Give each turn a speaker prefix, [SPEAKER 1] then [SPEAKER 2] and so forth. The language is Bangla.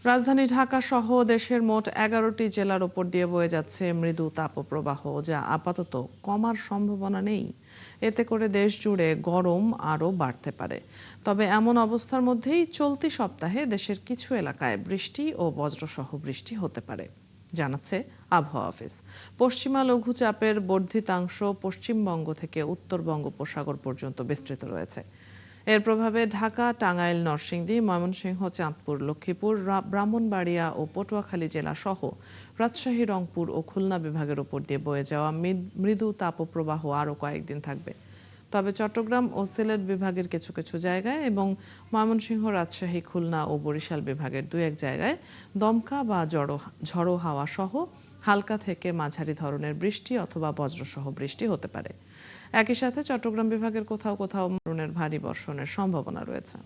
[SPEAKER 1] রাজধানী ঢাকা সহ দেশের মোট 11টি জেলার উপর দিয়ে বয়ে যাচ্ছে মৃদু তাপপ্রবাহ, যা আপাতত কমার সম্ভাবনা নেই। এতে করে দেশ জুড়ে গরম আরও বাড়তে পারে। তবে এমন অবস্থার মধ্যেই চলতি সপ্তাহে দেশের কিছু এলাকায় বৃষ্টি ও বজ্রসহ বৃষ্টি হতে পারে, জানাচ্ছে আবহাওয়া অফিস। পশ্চিমা লঘুচাপের বর্ধিতাংশ পশ্চিমবঙ্গ থেকে উত্তর বঙ্গোপসাগর পর্যন্ত বিস্তৃত রয়েছে। এর প্রভাবে ঢাকা, টাঙ্গাইল, নরসিংদী, ময়মনসিংহ, চাঁদপুর, লক্ষ্মীপুর, ব্রাহ্মণবাড়িয়া ও পটুয়াখালী জেলা সহ রাজশাহী, রংপুর ও খুলনা বিভাগের উপর দিয়ে বয়ে যাওয়া মৃদু তাপপ্রবাহ আরও কয়েকদিন থাকবে। তবে চট্টগ্রাম ও সিলেট বিভাগের কিছু কিছু জায়গায় এবং ময়মনসিংহ, রাজশাহী, খুলনা ও বরিশাল বিভাগের 2-1 জায়গায় দমকা বা ঝড়ো হাওয়া সহ হালকা থেকে মাঝারি ধরনের বৃষ্টি অথবা বজ্রসহ বৃষ্টি হতে পারে। একই সাথে চট্টগ্রাম বিভাগের কোথাও কোথাও ভারী বর্ষণের সম্ভাবনা রয়েছে।